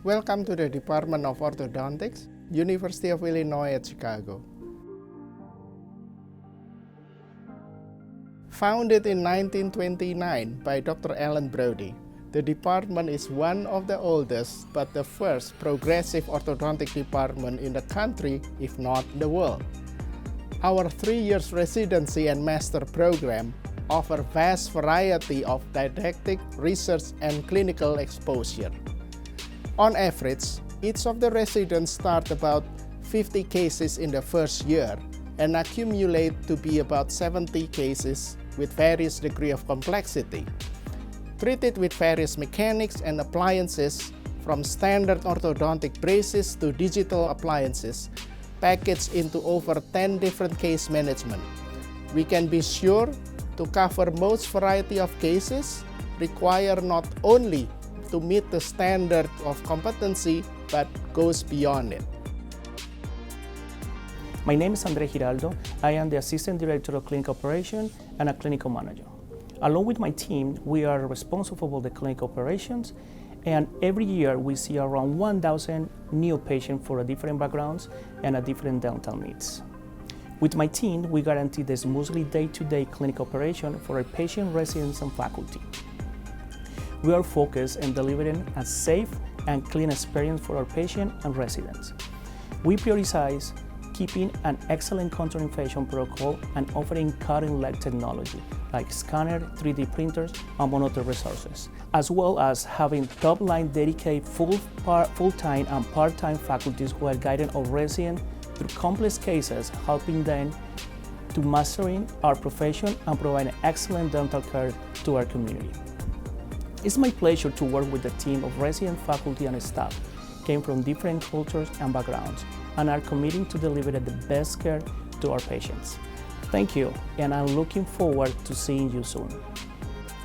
Welcome to the Department of Orthodontics, University of Illinois at Chicago. Founded in 1929 by Dr. Alan Brody, the department is one of the oldest but the first progressive orthodontic department in the country, if not the world. Our 3 years residency and master program offer vast variety of didactic, research, and clinical exposure. On average, each of the residents start about 50 cases in the first year and accumulate to be about 70 cases with various degree of complexity, treated with various mechanics and appliances from standard orthodontic braces to digital appliances, packaged into over 10 different case management. We can be sure to cover most variety of cases require not only to meet the standard of competency, but goes beyond it. My name is André Giraldo. I am the Assistant Director of Clinical Operations and a Clinical Manager. Along with my team, we are responsible for the clinical operations, and every year we see around 1,000 new patients for different backgrounds and different dental needs. With my team, we guarantee the smoothly day-to-day clinical operation for our patient, residents, and faculty. We are focused on delivering a safe and clean experience for our patients and residents. We prioritize keeping an excellent contour inflation protocol and offering cutting-edge technology like scanner, 3D printers, among other resources, as well as having top-line dedicated full-time and part-time faculties who are guiding our residents through complex cases, helping them to mastering our profession and providing excellent dental care to our community. It's my pleasure to work with a team of resident faculty and staff, came from different cultures and backgrounds, and are committing to deliver the best care to our patients. Thank you, and I'm looking forward to seeing you soon.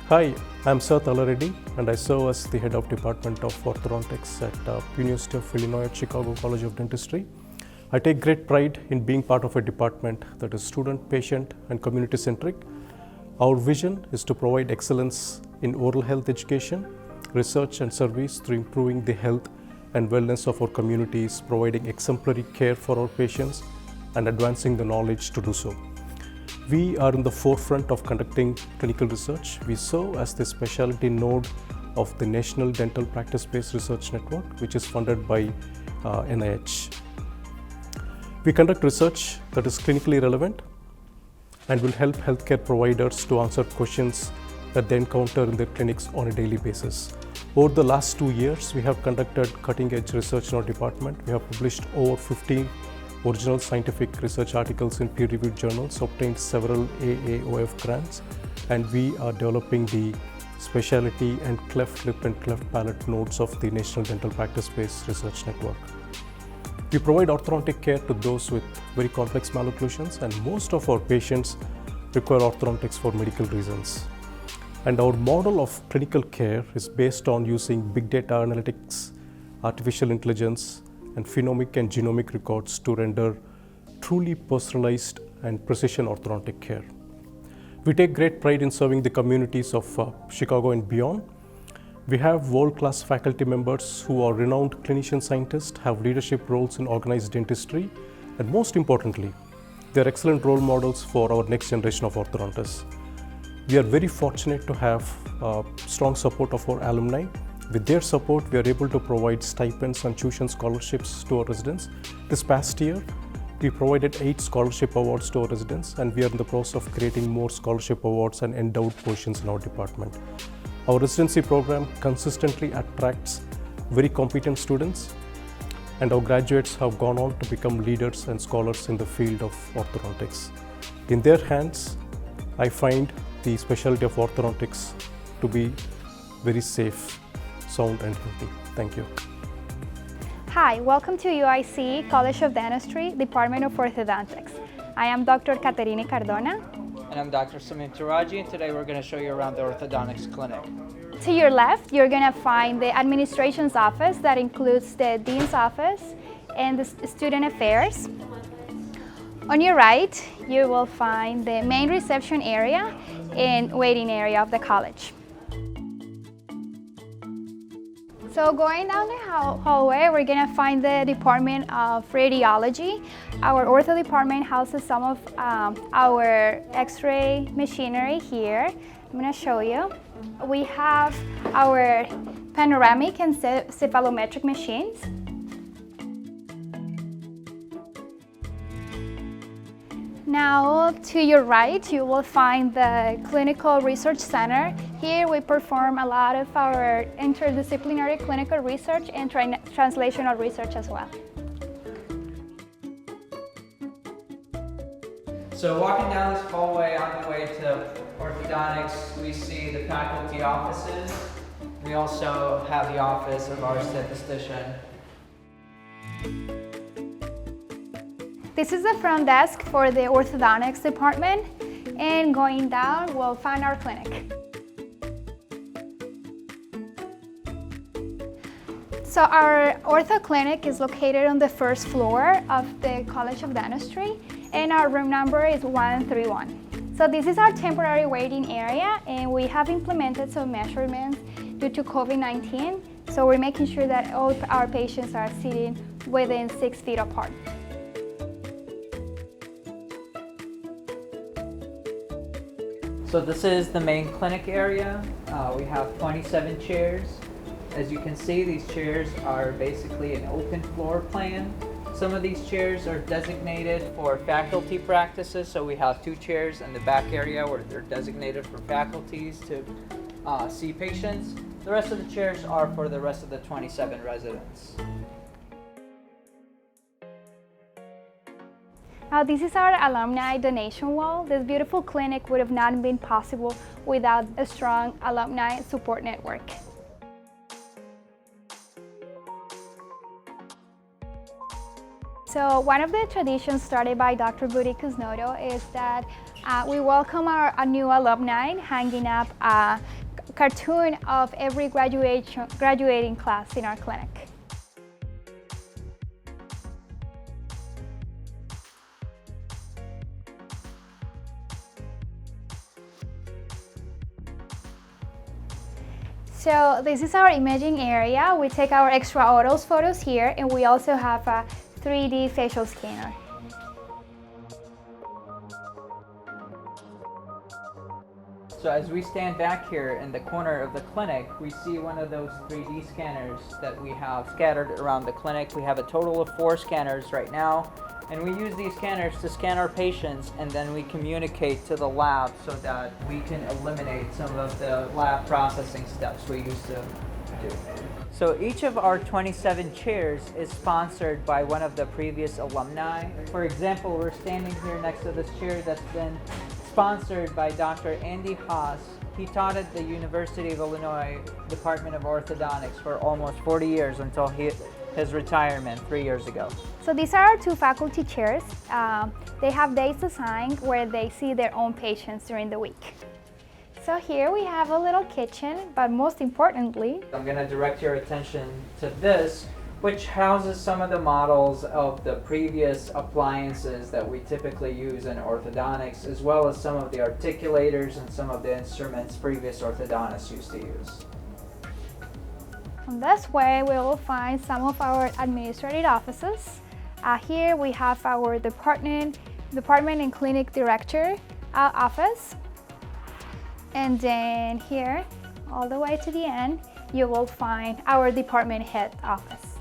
Hi, I'm Seth Alareddy, and I serve as the Head of Department of Orthodontics at University of Illinois at Chicago College of Dentistry. I take great pride in being part of a department that is student, patient, and community-centric. Our vision is to provide excellence in oral health education, research, and service through improving the health and wellness of our communities, providing exemplary care for our patients, and advancing the knowledge to do so. We are in the forefront of conducting clinical research. We serve as the specialty node of the National Dental Practice-Based Research Network, which is funded by NIH. We conduct research that is clinically relevant and will help healthcare providers to answer questions that they encounter in their clinics on a daily basis. Over the last 2 years, we have conducted cutting-edge research in our department. We have published over 15 original scientific research articles in peer-reviewed journals, obtained several AAOF grants, and we are developing the specialty and cleft lip and cleft palate nodes of the National Dental Practice-Based Research Network. We provide orthodontic care to those with very complex malocclusions, and most of our patients require orthodontics for medical reasons. And our model of clinical care is based on using big data analytics, artificial intelligence, and phenomic and genomic records to render truly personalized and precision orthodontic care. We take great pride in serving the communities of Chicago and beyond. We have world-class faculty members who are renowned clinician scientists, have leadership roles in organized dentistry, and most importantly, they are excellent role models for our next generation of orthodontists. We are very fortunate to have strong support of our alumni. With their support, we are able to provide stipends and tuition scholarships to our residents. This past year, we provided 8 scholarship awards to our residents, and we are in the process of creating more scholarship awards and endowed positions in our department. Our residency program consistently attracts very competent students, and our graduates have gone on to become leaders and scholars in the field of orthodontics. In their hands, I find the specialty of orthodontics to be very safe, sound, and healthy. Thank you. Hi, welcome to UIC College of Dentistry, Department of Orthodontics. I am Dr. Caterine Cardona. And I'm Dr. Samim Taraji, and today we're going to show you around the orthodontics clinic. To your left, you're going to find the administration's office that includes the dean's office and the student affairs. On your right, you will find the main reception area and waiting area of the college. So going down the hallway, we're gonna find the Department of Radiology. Our ortho department houses some of our X-ray machinery here. I'm gonna show you. We have our panoramic and cephalometric machines. Now, to your right, you will find the Clinical Research Center. Here we perform a lot of our interdisciplinary clinical research and translational research as well. So walking down this hallway on the way to orthodontics, we see the faculty offices. We also have the office of our statistician. This is the front desk for the orthodontics department, and going down, we'll find our clinic. So our ortho clinic is located on the first floor of the College of Dentistry, and our room number is 131. So this is our temporary waiting area, and we have implemented some measurements due to COVID-19. So we're making sure that all our patients are sitting within 6 feet apart. So this is the main clinic area. We have 27 chairs. As you can see, these chairs are basically an open floor plan. Some of these chairs are designated for faculty practices, so we have 2 chairs in the back area where they're designated for faculties to see patients. The rest of the chairs are for the rest of the 27 residents. Now this is our alumni donation wall. This beautiful clinic would have not been possible without a strong alumni support network. So one of the traditions started by Dr. Budi Kusnoto is that we welcome our new alumni, hanging up a cartoon of every graduating class in our clinic. So this is our imaging area. We take our extraoral photos here, and we also have a 3D facial scanner. So as we stand back here in the corner of the clinic, we see one of those 3D scanners that we have scattered around the clinic. We have a total of 4 scanners right now, and we use these scanners to scan our patients, and then we communicate to the lab so that we can eliminate some of the lab processing steps we used to do. So each of our 27 chairs is sponsored by one of the previous alumni. For example, we're standing here next to this chair that's been sponsored by Dr. Andy Haas. He taught at the University of Illinois Department of Orthodontics for almost 40 years until his retirement 3 years ago. So these are our 2 faculty chairs. They have days assigned where they see their own patients during the week. So here we have a little kitchen, but most importantly, I'm going to direct your attention to this, which houses some of the models of the previous appliances that we typically use in orthodontics, as well as some of the articulators and some of the instruments previous orthodontists used to use. In this way, we will find some of our administrative offices. Here we have our department and clinic director office. And then here, all the way to the end, you will find our department head office.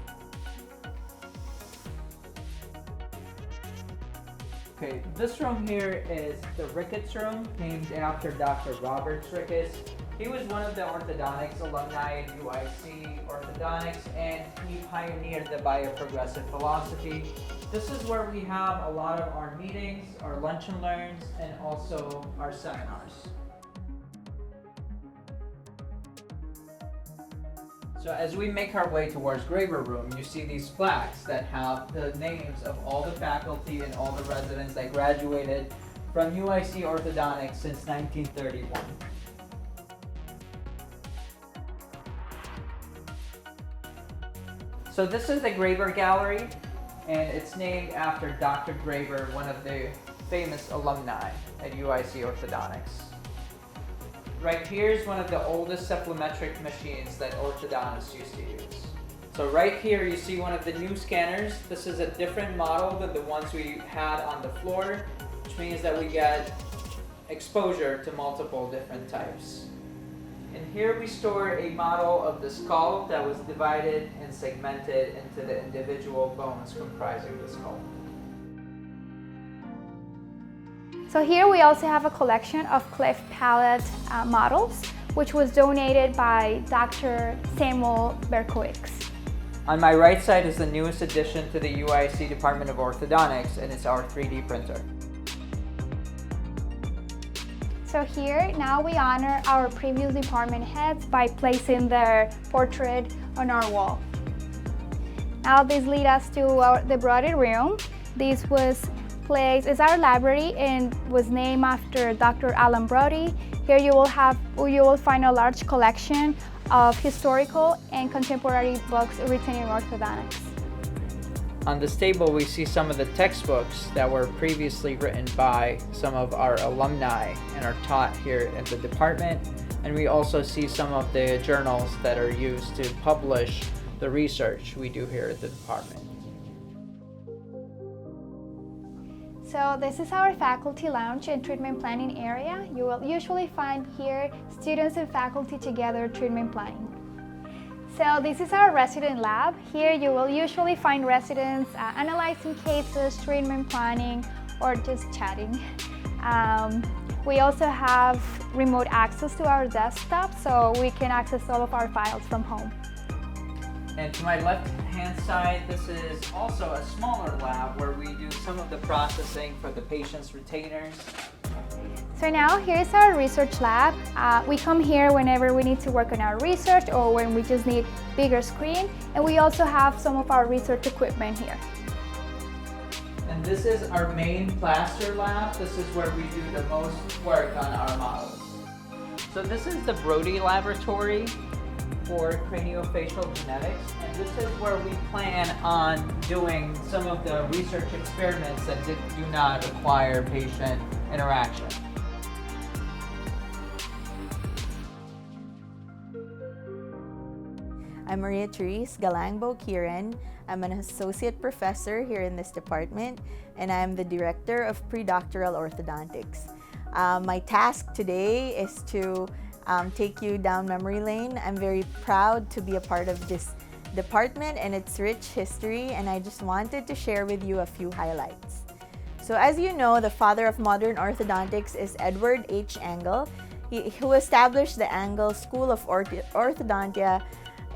Okay, this room here is the Ricketts room, named after Dr. Roberts Ricketts. He was one of the orthodontics alumni at UIC Orthodontics, and he pioneered the bioprogressive philosophy. This is where we have a lot of our meetings, our lunch and learns, and also our seminars. So as we make our way towards Graver Room, you see these plaques that have the names of all the faculty and all the residents that graduated from UIC Orthodontics since 1931. So this is the Graver Gallery, and it's named after Dr. Graver, one of the famous alumni at UIC Orthodontics. Right here is one of the oldest cephalometric machines that orthodontists used to use. So right here you see one of the new scanners. This is a different model than the ones we had on the floor, which means that we get exposure to multiple different types. And here we store a model of the skull that was divided and segmented into the individual bones comprising the skull. So here we also have a collection of cleft palate models, which was donated by Dr. Samuel Berkowitz. On my right side is the newest addition to the UIC Department of Orthodontics, and it's our 3D printer. So here, now we honor our previous department heads by placing their portrait on our wall. Now this leads us to the Brody room. This was placed as our library and was named after Dr. Alan Brody. Here you will find a large collection of historical and contemporary books written in orthodontics. On this table we see some of the textbooks that were previously written by some of our alumni and are taught here at the department, and we also see some of the journals that are used to publish the research we do here at the department. So this is our faculty lounge and treatment planning area. You will usually find here students and faculty together treatment planning. So this is our resident lab. Here you will usually find residents analyzing cases, treatment planning, or just chatting. We also have remote access to our desktop, so we can access all of our files from home. And to my left-hand side, this is also a smaller lab where we do some of the processing for the patient's retainers. So now here's our research lab. We come here whenever we need to work on our research or when we just need bigger screen, and we also have some of our research equipment here. And this is our main plaster lab. This is where we do the most work on our models. So this is the Brody laboratory for craniofacial genetics, and this is where we plan on doing some of the research experiments that do not require patient interaction. I'm Maria Therese Galangbo Kiran. I'm an associate professor here in this department, and I'm the director of predoctoral orthodontics. My task today is to take you down memory lane. I'm very proud to be a part of this department and its rich history, and I just wanted to share with you a few highlights. So as you know, the father of modern orthodontics is Edward H. Angle, who established the Angle School of Orthodontia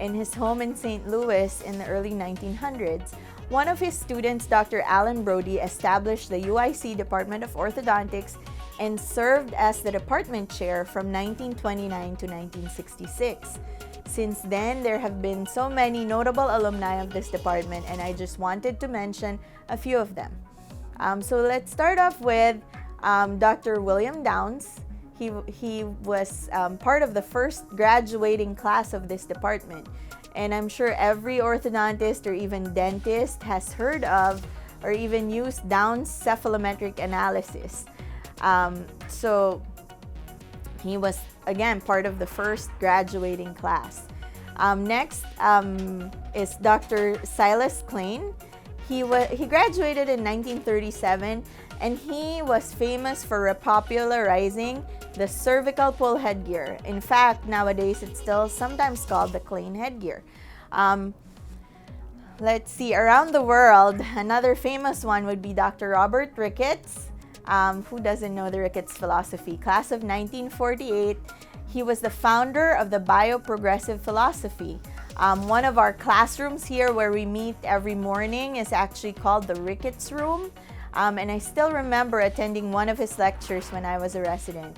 in his home in St. Louis in the early 1900s. One of his students, Dr. Alan Brody, established the UIC Department of Orthodontics and served as the department chair from 1929 to 1966. Since then, there have been so many notable alumni of this department, and I just wanted to mention a few of them. So let's start off with Dr. William Downs. He was part of the first graduating class of this department, and I'm sure every orthodontist or even dentist has heard of or even used Downs cephalometric analysis. So he was again part of the first graduating class. Next is Dr. Silas Klein. He graduated in 1937, and he was famous for repopularizing the cervical pull headgear. In fact, nowadays it's still sometimes called the Klein headgear. Let's see, around the world, another famous one would be Dr. Robert Ricketts. Who doesn't know the Ricketts philosophy? Class of 1948. He was the founder of the bioprogressive philosophy. One of our classrooms here where we meet every morning is actually called the Ricketts Room. And I still remember attending one of his lectures when I was a resident.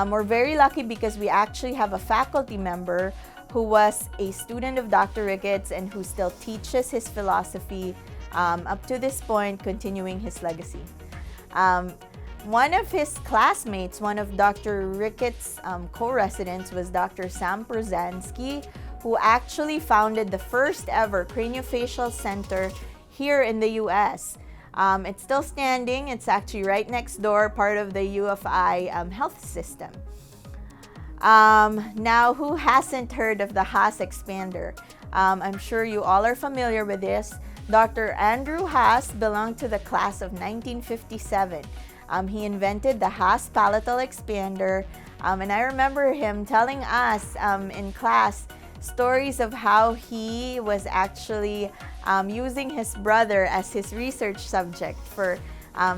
We're very lucky because we actually have a faculty member who was a student of Dr. Ricketts and who still teaches his philosophy up to this point, continuing his legacy. One of his classmates, one of Dr. Ricketts' co-residents, was Dr. Sam Prozanski, who actually founded the first ever craniofacial center here in the US. It's still standing. It's actually right next door, part of the U of I health system. Now, who hasn't heard of the Haas expander? I'm sure you all are familiar with this. Dr. Andrew Haas belonged to the class of 1957. He invented the Haas palatal expander, and I remember him telling us in class stories of how he was actually using his brother as his research subject for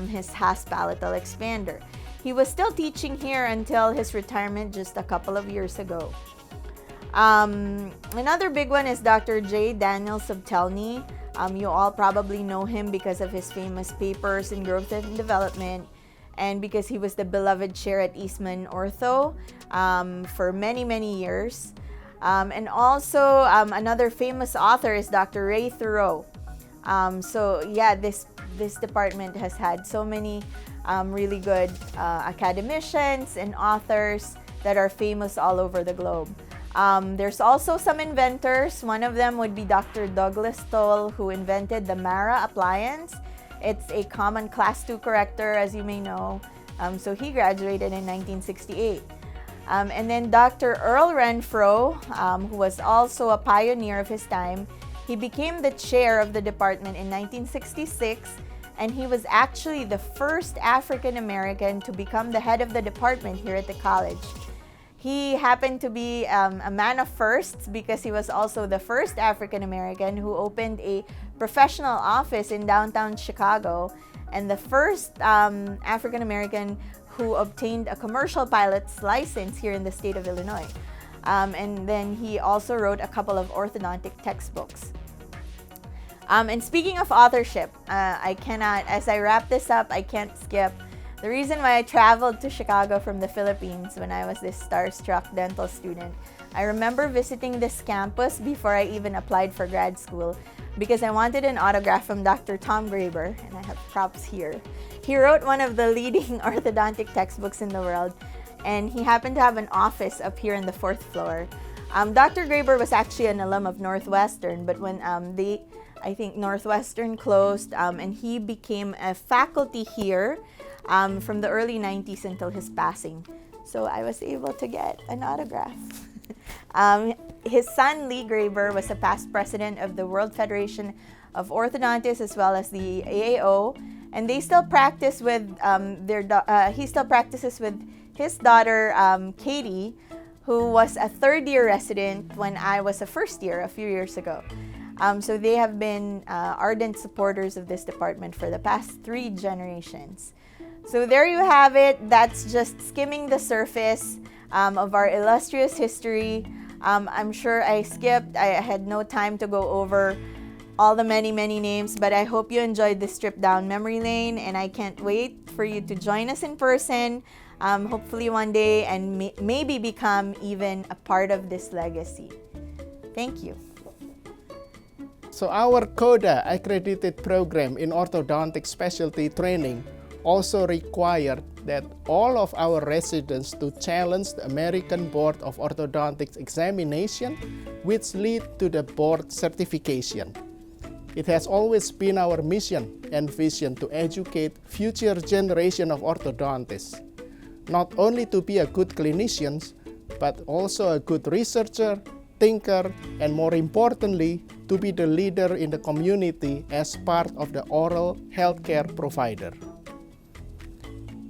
his Haas palatal expander. He was still teaching here until his retirement just a couple of years ago. Another big one is Dr. J. Daniel Subtelny. You all probably know him because of his famous papers in growth and development, and because he was the beloved chair at Eastman Ortho for many, many years. And also, another famous author is Dr. Ray Thoreau. So yeah, this department has had so many really good academicians and authors that are famous all over the globe. There's also some inventors. One of them would be Dr. Douglas Stoll, who invented the Mara appliance. It's a common class 2 corrector, as you may know. So he graduated in 1968. And then Dr. Earl Renfro, who was also a pioneer of his time, he became the chair of the department in 1966, and he was actually the first African American to become the head of the department here at the college. He happened to be a man of firsts because he was also the first African American who opened a professional office in downtown Chicago, and the first African American who obtained a commercial pilot's license here in the state of Illinois. And then he also wrote a couple of orthodontic textbooks. And speaking of authorship, as I wrap this up, I can't skip the reason why I traveled to Chicago from the Philippines when I was this starstruck dental student. I remember visiting this campus before I even applied for grad school because I wanted an autograph from Dr. Tom Graber, and I have props here. He wrote one of the leading orthodontic textbooks in the world, and he happened to have an office up here in the 4th floor. Dr. Graber was actually an alum of Northwestern, but when I think Northwestern closed, and he became a faculty here from the early 90s until his passing. So I was able to get an autograph. His son, Lee Graber, was a past president of the World Federation of Orthodontists as well as the AAO, and they still practice with he still practices with his daughter, Katie, who was a 3rd-year resident when I was a 1st year a few years ago. So they have been ardent supporters of this department for the past 3 generations. So there you have it. That's just skimming the surface of our illustrious history. I'm sure I had no time to go over all the many, many names, but I hope you enjoyed this trip down memory lane, and I can't wait for you to join us in person, hopefully one day, and maybe become even a part of this legacy. Thank you. So our CODA accredited program in orthodontic specialty training also required that all of our residents to challenge the American Board of Orthodontics examination, which lead to the board certification. It has always been our mission and vision to educate future generation of orthodontists, not only to be a good clinicians, but also a good researcher, thinker, and more importantly, to be the leader in the community as part of the oral healthcare provider.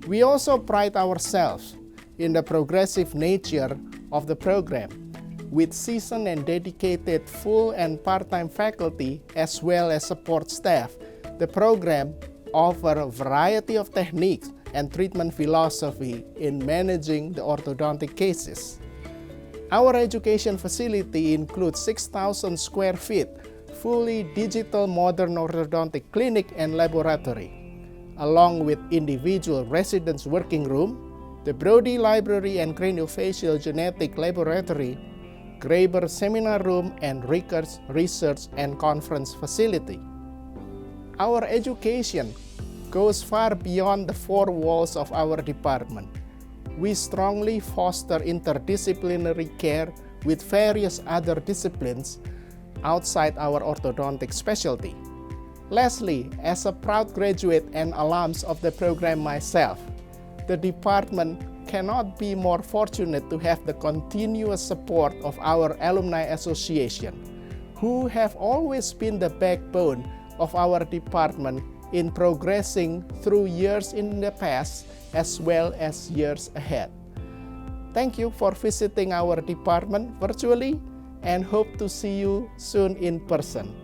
We also pride ourselves in the progressive nature of the program, with seasoned and dedicated full and part-time faculty as well as support staff. The program offers a variety of techniques and treatment philosophy in managing the orthodontic cases. Our education facility includes 6,000 square feet, fully digital modern orthodontic clinic and laboratory, along with individual residence working room, the Brody Library and Craniofacial Genetic Laboratory, Graber Seminar Room, and Rickers Research and Conference Facility. Our education goes far beyond the 4 walls of our department. We strongly foster interdisciplinary care with various other disciplines outside our orthodontic specialty. Lastly, as a proud graduate and alums of the program myself, the department cannot be more fortunate to have the continuous support of our Alumni Association, who have always been the backbone of our department in progressing through years in the past as well as years ahead. Thank you for visiting our department virtually and hope to see you soon in person.